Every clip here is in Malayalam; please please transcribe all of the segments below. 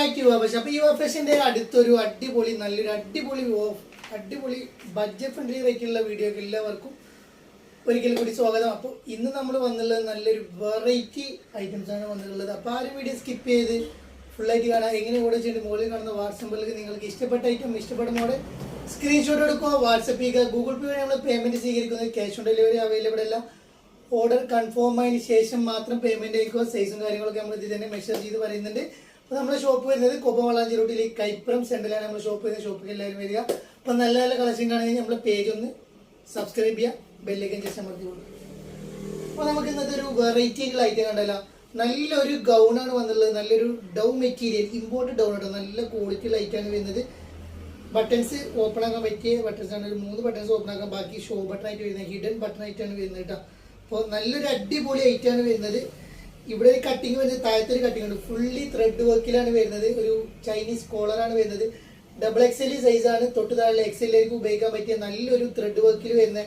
ബാക്ക് ടു യുവ ഫാഷൻ. അപ്പോൾ യുവ ഫാഷൻ്റെ അടുത്തൊരു അടിപൊളി ബഡ്ജറ്റ് ഫ്രണ്ട്ലി റേറ്റിലുള്ള വീഡിയോക്ക് എല്ലാവർക്കും ഒരിക്കൽ കൂടി സ്വാഗതം. അപ്പോൾ ഇന്ന് നമ്മൾ വന്നുള്ളത് നല്ലൊരു വെറൈറ്റി ഐറ്റംസ് ആണ് വന്നിട്ടുള്ളത്. അപ്പോൾ ആ ഒരു വീഡിയോ സ്കിപ്പ് ചെയ്ത് ഫുള്ളായിട്ട് കാണാം. എങ്ങനെ ഓർഡർ ചെയ്യേണ്ടത് മുകളിൽ കാണുന്ന വാട്സപ്പിലേക്ക് നിങ്ങൾക്ക് ഇഷ്ടപ്പെട്ട ഐറ്റം ഇഷ്ടപ്പെടുന്നതോടെ സ്ക്രീൻഷോട്ട് എടുക്കുക, വാട്സപ്പ് ചെയ്യുക. ഗൂഗിൾ പേ വഴി നമ്മൾ പേയ്മെൻറ്റ് സ്വീകരിക്കുന്നത്. ക്യാഷ് ഓൺ ഡെലിവറി അവൈലബിൾ അല്ല. ഓർഡർ കൺഫേം ആയതിനു ശേഷം മാത്രം പേയ്മെൻറ്റ് അയക്കുക. സൈസും കാര്യങ്ങളൊക്കെ നമ്മൾ ഇത് തന്നെ മെഷർ ചെയ്ത് പറയുന്നുണ്ട്. അപ്പോൾ നമ്മുടെ ഷോപ്പ് വരുന്നത് കോപ്പവളാഞ്ചി റോട്ടിൽ കൈപ്പുറം സെൻറ്ററിലാണ് നമ്മുടെ ഷോപ്പ് വരുന്നത്. ഷോപ്പിൽ എല്ലാവരും വരിക. അപ്പോൾ നല്ല നല്ല കളക്ഷൻ കാണുകയും നമ്മുടെ പേജ് ഒന്ന് സബ്സ്ക്രൈബ് ചെയ്യുക, ബെല്ലൈക്കൻ ജസ്റ്റ് അമർത്തി കൊടുക്കുക. അപ്പോൾ നമുക്ക് ഇന്നത്തെ ഒരു വെറൈറ്റി ആയിട്ടുള്ള ഐറ്റം കണ്ടല്ലോ. നല്ലൊരു ഗൗണാണ് വന്നുള്ളത്. നല്ലൊരു ഡൗൺ മെറ്റീരിയൽ, ഇമ്പോർട്ടഡ് ഡൗൺ ആണ്. നല്ല ക്വാളിറ്റി ലൈറ്റാണ് വരുന്നത്. ബട്ടൺസ് ഓപ്പൺ ആക്കാൻ പറ്റിയ ബട്ടൺസ് ആണ്. ഒരു 3 ബട്ടൺസ് ഓപ്പൺ ആക്കാൻ, ബാക്കി ഷോ ബട്ടൺ ആയിട്ട് വരുന്നത്, ഹിഡൻ ബട്ടൺ ആയിട്ടാണ് വരുന്നത് കേട്ടോ. അപ്പോൾ നല്ലൊരു അടിപൊളി ഐറ്റാണ് വരുന്നത്. ഇവിടെ ഒരു കട്ടിങ് വരുന്നത്, താഴത്തൊരു കട്ടിങ് ഉണ്ട്. ഫുള്ളി ത്രെഡ് വർക്കിലാണ് വരുന്നത്. ഒരു ചൈനീസ് കോളറാണ് വരുന്നത്. XXL സൈസാണ്. തൊട്ട് താഴെ XLലേക്ക് ഉപയോഗിക്കാൻ പറ്റിയ നല്ലൊരു ത്രെഡ് വർക്കിൽ വരുന്ന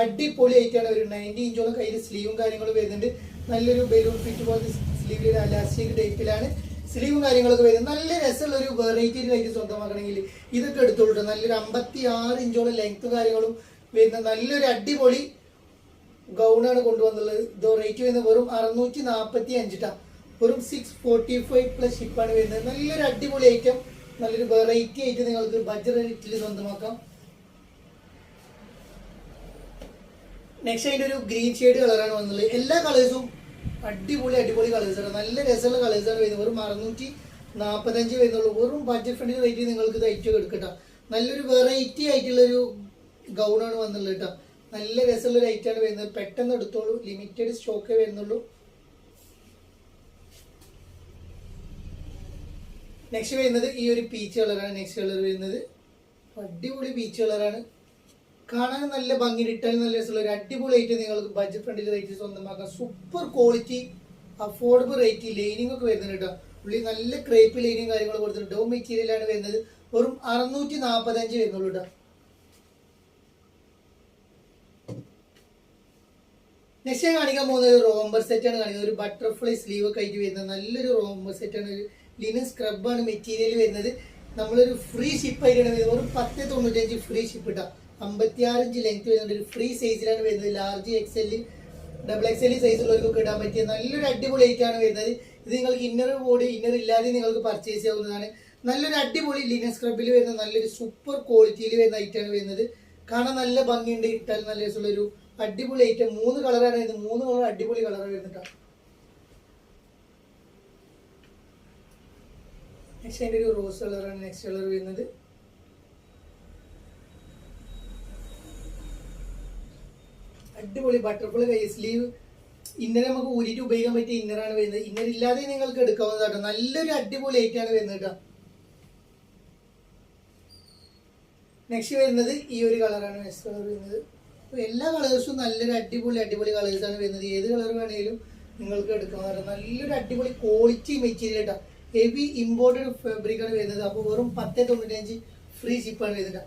അടിപൊളി ആയിട്ടാണ്. ഒരു 90 ഇഞ്ചോളം കയ്യിൽ സ്ലീവും കാര്യങ്ങളും വരുന്നുണ്ട്. നല്ലൊരു ബലൂൺ ഫിറ്റ് പോലത്തെ സ്ലീവിൽ അലാസ്റ്റിക് ടൈപ്പിലാണ് സ്ലീവും കാര്യങ്ങളൊക്കെ വരുന്നത്. നല്ല രസമുള്ള ഒരു വെറൈറ്റി ആയിട്ട് സ്വന്തമാക്കണമെങ്കിൽ ഇതൊക്കെ എടുത്തോളൂ. നല്ലൊരു 56 ഇഞ്ചോളം ലെങ്ത്തും കാര്യങ്ങളും വരുന്ന നല്ലൊരു അടിപൊളി ഗൗണാണ് കൊണ്ടുവന്നുള്ളത്. ഇത് റേറ്റ് വരുന്നത് വെറും 645 ട്ടാ. വെറും 645 പ്ലസ് ഷിപ്പാണ് വരുന്നത്. നല്ലൊരു അടിപൊളി ഐറ്റം, നല്ലൊരു വെറൈറ്റി ആയിട്ട് നിങ്ങൾക്ക് ബഡ്ജറ്റ് റേറ്റിൽ സ്വന്തമാക്കാം. നെക്സ്റ്റ് അതിൻ്റെ ഒരു ഗ്രീൻ ഷെയ്ഡ് കളറാണ് വന്നുള്ളത്. എല്ലാ കളേഴ്സും അടിപൊളി കളേഴ്സാണ്. നല്ല രസമുള്ള കളേഴ്സാണ് വരുന്നത്. വെറും 645 വരുന്നുള്ളൂ. വെറും ബഡ്ജറ്റ് ഫ്രണ്ട്ലി റേറ്റിൽ നിങ്ങൾക്ക് ഇത് ഐറ്റം എടുക്കട്ടോ. നല്ലൊരു വെറൈറ്റി ആയിട്ടുള്ളൊരു ഗൗണാണ് വന്നുള്ളത് കേട്ടോ. നല്ല രസമുള്ളൊരു ഐറ്റാണ് വരുന്നത്. പെട്ടെന്ന് എടുത്തോളൂ, ലിമിറ്റഡ് സ്റ്റോക്കേ വരുന്നുള്ളൂ. നെക്സ്റ്റ് വരുന്നത് ഈ ഒരു പീച്ച് കളറാണ്. നെക്സ്റ്റ് കളർ വരുന്നത് അടിപൊളി പീച്ച് കളറാണ്. കാണാൻ നല്ല ഭംഗി, ഇട്ടാൽ നല്ല രസമുള്ള ഒരു അടിപൊളി ഐറ്റം നിങ്ങൾക്ക് ബഡ്ജറ്റ് ഫ്രണ്ട്ലി റേറ്റ് സ്വന്തമാക്കാം. Super quality, affordable rate, lining ഒക്കെ വരുന്നുണ്ട് കേട്ടോ. ഉള്ളിൽ നല്ല ക്രേപ്പ് ലൈനിങ് കാര്യങ്ങൾ കൊടുത്തിട്ടുണ്ട്. ഡോ മെറ്റീരിയലാണ് വരുന്നത്. വെറും 645 വരുന്നുള്ളൂ കേട്ടോ. നെക്സ്റ്റ് ഞാൻ കാണിക്കാൻ പോകുന്നത് ഒരു റോംബർ സെറ്റാണ് കാണിക്കുന്നത്. ഒരു ബട്ടർഫ്ലൈ സ്ലീവ് ഒക്കെ ആയിട്ട് വരുന്നത് നല്ലൊരു റോംബർ സെറ്റാണ്. ഒരു ലിനൻ സ്ക്രബാണ് മെറ്റീരിയൽ വരുന്നത്. നമ്മളൊരു ഫ്രീ ഷിപ്പ് ആയിട്ടാണ് വരുന്നത്. ഒരു 1095 ഫ്രീ ഷിപ്പ് ഇട്ടാ. 56 ഇഞ്ച് ലെങ്ത് വരുന്നുണ്ട്. ഒരു ഫ്രീ സൈസിലാണ് വരുന്നത്. ലാർജ് XL, XXL സൈസുള്ളവർക്കൊക്കെ ഇടാൻ പറ്റിയ നല്ലൊരു അടിപൊളി ഐറ്റാണ് വരുന്നത്. ഇത് നിങ്ങൾക്ക് ഇന്നർ ബോഡി, ഇന്നർ ഇല്ലാതെ നിങ്ങൾക്ക് പർച്ചേസ് ചെയ്യാവുന്നതാണ്. നല്ലൊരു അടിപൊളി ലിനൻ സ്ക്രബിൽ വരുന്ന നല്ലൊരു സൂപ്പർ ക്വാളിറ്റിയിൽ വരുന്ന ഐറ്റാണ് വരുന്നത്. കാണാൻ നല്ല ഭംഗിയുണ്ട്, ഇട്ടാൽ നല്ല രസമുള്ളൊരു അടിപൊളി ഐറ്റം. 3 കളറാണ് വരുന്നത്. 3 കളർ അടിപൊളി കളറാണ് വരുന്നുണ്ട്. നെക്സ്റ്റ് അതിൻ്റെ ഒരു റോസ് കളറാണ് നെക്സ്റ്റ് കളർ വരുന്നത്. അടിപൊളി ബട്ടർഫ്ലൈ കൈ സ്ലീവ്. ഇന്നർ നമുക്ക് ഊരിയിട്ട് ഉപയോഗിക്കാൻ പറ്റിയ ഇന്നറാണ് വരുന്നത്. ഇന്നർ ഇല്ലാതെ നിങ്ങൾക്ക് എടുക്കാവുന്നതാട്ടോ. നല്ലൊരു അടിപൊളി ഐറ്റാണ് വരുന്നത് കേട്ടോ. നെക്സ്റ്റ് വരുന്നത് ഈ ഒരു കളറാണ് നെക്സ്റ്റ് കളർ വരുന്നത്. എല്ലാ കളേഴ്സും നല്ലൊരു അടിപൊളി കളേഴ്സാണ് വരുന്നത്. ഏത് കളർ വേണമെങ്കിലും നിങ്ങൾക്ക് എടുക്കാം. നല്ലൊരു അടിപൊളി ക്വാളിറ്റി മെറ്റീരിയൽ കേട്ടോ. ഹെവി ഇമ്പോർട്ടഡ് ഫാബ്രിക് ആണ് വരുന്നത്. അപ്പോൾ വെറും 1095 ഫ്രീ ഷിപ്പാണ് വരുന്നത്.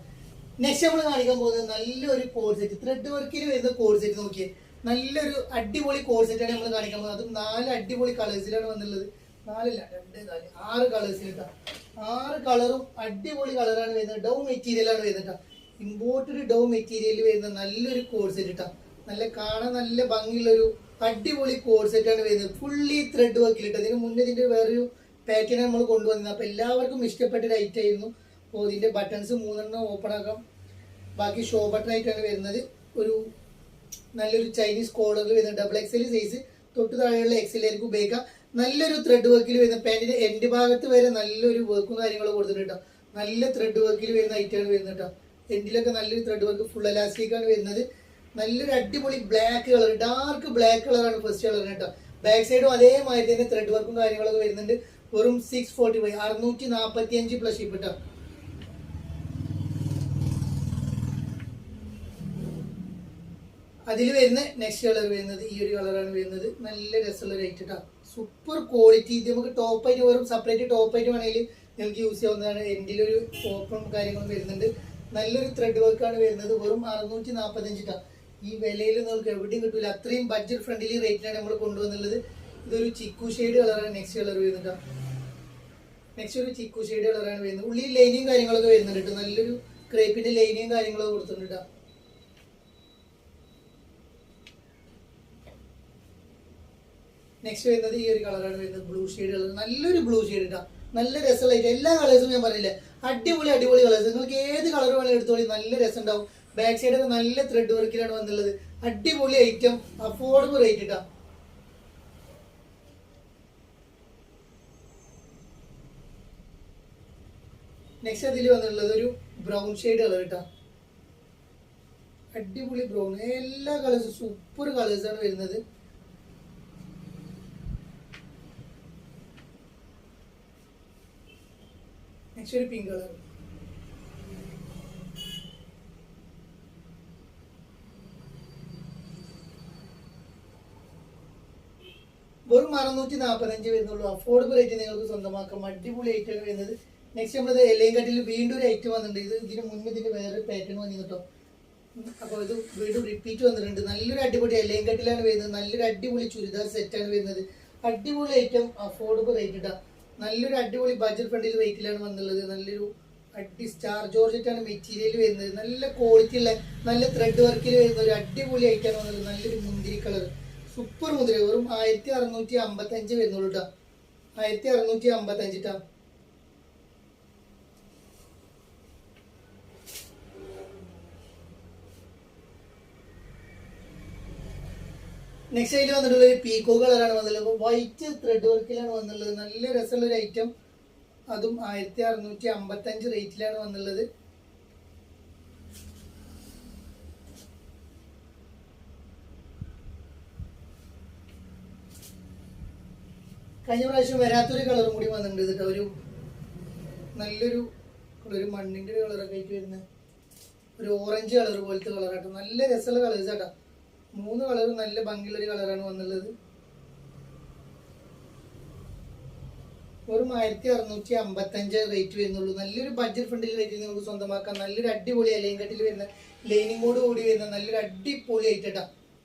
നെക്സ്റ്റ് നമ്മൾ കാണിക്കാൻ പോകുന്നത് നല്ലൊരു കോഡ് സെറ്റ്, ത്രെഡ് വർക്കിൽ വരുന്ന കോഡ് സെറ്റ്. നോക്കിയേ, നല്ലൊരു അടിപൊളി കോഡ് സെറ്റാണ് നമ്മൾ കാണിക്കാൻ പോകുന്നത്. അതും 4 അടിപൊളി കളേഴ്സിലാണ് വന്നുള്ളത്. 4 അല്ല 2 4 6 കളേഴ്സിൽ കേട്ടോ. 6 കളറും അടിപൊളി കളറാണ് വരുന്നത്. ഡൗ മെറ്റീരിയലാണ് വരുന്നത് കേട്ടോ. ഇമ്പോർട്ടഡ് ഡൗ മെറ്റീരിയൽ വരുന്ന നല്ലൊരു കോഡ് സെറ്റ് കേട്ടോ. നല്ല കാണാൻ നല്ല ഭംഗിയുള്ളൊരു അടിപൊളി കോഡ് സെറ്റാണ് വരുന്നത്. ഫുള്ളി ത്രെഡ് വർക്കിൽ കേട്ടോ. ഇതിന് മുന്നേ ഇതിൻ്റെ വേറൊരു പാറ്റേൺ നമ്മൾ കൊണ്ടുവന്നത്. അപ്പോൾ എല്ലാവർക്കും ഇഷ്ടപ്പെട്ട ഒരു ഐറ്റം ആയിരുന്നു. അപ്പോൾ ഇതിൻ്റെ ബട്ടൺസ് 3 ഓപ്പൺ ആക്കാം. ബാക്കി ഷോ ബട്ടൺ ആയിട്ടാണ് വരുന്നത്. ഒരു നല്ലൊരു ചൈനീസ് കോളറിൽ വരുന്ന XXL സൈസ്. തൊട്ട് താഴെയുള്ള XLലേക്ക് ഉപയോഗിക്കാം. നല്ലൊരു ത്രെഡ് വർക്കിൽ വരുന്ന പാൻറ്റിൻ്റെ എൻഡ് ഭാഗത്ത് വരെ നല്ലൊരു വർക്കും കാര്യങ്ങളും കൊടുത്തിട്ടുണ്ട് കേട്ടോ. നല്ല ത്രെഡ് വർക്കിൽ വരുന്ന ഐറ്റമാണ് വരുന്നത് കേട്ടോ. എൻഡിലൊക്കെ നല്ലൊരു ത്രെഡ് വർക്ക്, ഫുൾ എലാസ്റ്റിക്കാണ് വരുന്നത്. നല്ലൊരു അടിപൊളി ബ്ലാക്ക് കളർ, ഡാർക്ക് ബ്ലാക്ക് കളറാണ് ഫസ്റ്റ് കളർ കേട്ടോ. ബാക്ക് സൈഡും അതേമാതിരി തന്നെ ത്രെഡ് വർക്കും കാര്യങ്ങളൊക്കെ വരുന്നുണ്ട്. വെറും 645 645 പ്ലസ് ഷിപ്പ് കേട്ടോ. അതിൽ വരുന്ന നെക്സ്റ്റ് കളർ വരുന്നത് ഈ ഒരു കളറാണ് വരുന്നത്. നല്ല രസമുള്ള റേറ്റ് കേട്ടോ. Super quality. ഇത് നമുക്ക് ടോപ്പായിട്ട് വെറും സെപ്പറേറ്റ് ടോപ്പായിട്ട് വേണമെങ്കിൽ നിങ്ങൾക്ക് യൂസ് ചെയ്യാവുന്നതാണ്. എൻഡിലൊരു ഓപ്പൺ കാര്യങ്ങളും വരുന്നുണ്ട്. നല്ലൊരു ത്രെഡ് വർക്കാണ് വരുന്നത്. വെറും 645 ട്ടാ. ഈ വിലയിൽ നിങ്ങൾക്ക് എവിടെയും കിട്ടില്ല. അത്രയും ബഡ്ജറ്റ് ഫ്രണ്ട്ലി റേറ്റിലാണ് നമ്മൾ കൊണ്ടുവന്നുള്ളത്. ഇതൊരു ചിക്കു ഷെയ്ഡ് കളറാണ് നെക്സ്റ്റ് കളർ വരുന്നത്. നെക്സ്റ്റ് ഒരു ചിക്കു ഷെയ്ഡ് കളറാണ് വരുന്നത്. ഉള്ളിൽ ലൈനിയും കാര്യങ്ങളൊക്കെ വരുന്നുണ്ട് കേട്ടോ. നല്ലൊരു ക്രേപ്പിന്റെ ലൈനിയും കാര്യങ്ങളൊക്കെ കൊടുത്തിട്ടുണ്ട് കേട്ടോ. നെക്സ്റ്റ് വരുന്നത് ഈ ഒരു കളറാണ് വരുന്നത്, ബ്ലൂ ഷെയ്ഡ് കളർ. നല്ലൊരു ബ്ലൂ ഷെയ്ഡ് ഇട്ടാ, നല്ല രസമായിട്ട് എല്ലാ കളേഴ്സും ഞാൻ പറയില്ല, അടിപൊളി അടിപൊളി കളേഴ്സ്. നിങ്ങൾക്ക് ഏത് കളർ വേണമെങ്കിലും എടുത്തോളി, നല്ല രസം ഉണ്ടാവും. ബാക്ക് സൈഡ് ഒക്കെ നല്ല ത്രെഡ് വർക്കിലാണ് വന്നുള്ളത്. അടിപൊളി ഐറ്റം, അഫോർഡബിൾ റേറ്റ് ഇട്ടാ. നെക്സ്റ്റ് അതിൽ വന്നിട്ടുള്ളത് ഒരു ബ്രൗൺ ഷെയ്ഡ് കളർ കേട്ടോ. അടിപൊളി ബ്രൗൺ, എല്ലാ കളേഴ്സും സൂപ്പർ കളേഴ്സാണ് വരുന്നത്. നെക്സ്റ്റ് ഒരു പിങ്ക് കളർ. വെറും 645 വരുന്നുള്ളൂ. അഫോർഡബിൾ റേറ്റ് നിങ്ങൾക്ക് സ്വന്തമാക്കാം. അടിപൊളി ഐറ്റം വരുന്നത്. നെക്സ്റ്റ് നമ്മളത് എലയും കട്ടിൽ വീണ്ടും ഒരു ഐറ്റം വന്നിട്ടുണ്ട്. ഇതിന് മുന്നേ ഇതിന് വേറെ പാറ്റേൺ വന്നു കേട്ടോ. അപ്പോൾ ഇത് വീണ്ടും റിപ്പീറ്റ് വന്നിട്ടുണ്ട്. നല്ലൊരു അടിപൊളി എലയും കട്ടിലാണ് വരുന്നത്. നല്ലൊരു അടിപൊളി ചുരിദാർ സെറ്റാണ് വരുന്നത്. അടിപൊളി ഐറ്റം, അഫോർഡബിൾ റേറ്റ് ഇട്ടാ. നല്ലൊരു അടിപൊളി ബഡ്ജറ്റ് ഫ്രണ്ടിൽ റേറ്റിലാണ് വന്നുള്ളത്. നല്ലൊരു സ്റ്റാർ ജോർജറ്റാണ് മെറ്റീരിയൽ വരുന്നത്. നല്ല ക്വാളിറ്റി ഉള്ള, നല്ല ത്രെഡ് വർക്കിൽ വരുന്ന ഒരു അടിപൊളി ഐറ്റമാണ് വന്നത്. നല്ലൊരു മുന്തിരി കളർ, സൂപ്പർ മുന്തിരി. വെറും 1655 വരുന്നുള്ളൂ കേട്ടോ. 1655 ട്ടാ. നെക്സ്റ്റ് അതിൽ വന്നിട്ടുള്ളത് പീക്കോ കളറാണ് വന്നുള്ളത്. White thread വർക്കിലാണ് വന്നുള്ളത്. നല്ല രസമുള്ള ഒരു ഐറ്റം, അതും 1655 റേറ്റിലാണ് വന്നുള്ളത്. കഴിഞ്ഞ പ്രാവശ്യം വരാത്തൊരു കളറും കൂടി വന്നിട്ടുണ്ട് കേട്ടോ. ഒരു നല്ലൊരു ഒരു മണ്ണിന്റെ കളറൊക്കെ ആയിട്ട് വരുന്ന ഒരു ഓറഞ്ച് കളർ പോലത്തെ കളറാട്ടോ. നല്ല രസമുള്ള കളേഴ്സ് ആട്ടോ. 3 കളറും നല്ല ഭംഗിയുള്ള ഒരു കളറാണ് വന്നുള്ളത്. വെറും 1655 റേറ്റ് വരുന്നുള്ളൂ. നല്ലൊരു ബഡ്ജറ്റ് ഫ്രണ്ടിൽ റേറ്റ് നിങ്ങൾക്ക് സ്വന്തമാക്കാം. നല്ലൊരു അടിപൊളി അലൈൻ കട്ടിൽ വരുന്ന, ലൈനിങ്ങോട് കൂടി വരുന്ന നല്ലൊരു അടിപൊളി ഐറ്റാ.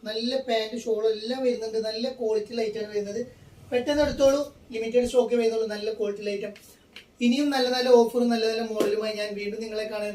നല്ല പാന്റ് ഷോളും എല്ലാം വരുന്നുണ്ട്. നല്ല ക്വാളിറ്റി ലൈറ്റാണ് വരുന്നത്. പെട്ടെന്ന് എടുത്തോളൂ, ലിമിറ്റഡ് സ്റ്റോക്ക് വരുന്നുള്ളൂ. നല്ല ക്വാളിറ്റി ഐറ്റം. ഇനിയും നല്ല നല്ല ഓഫറും നല്ല നല്ല മോഡലുമായി ഞാൻ വീണ്ടും നിങ്ങളെ കാണാൻ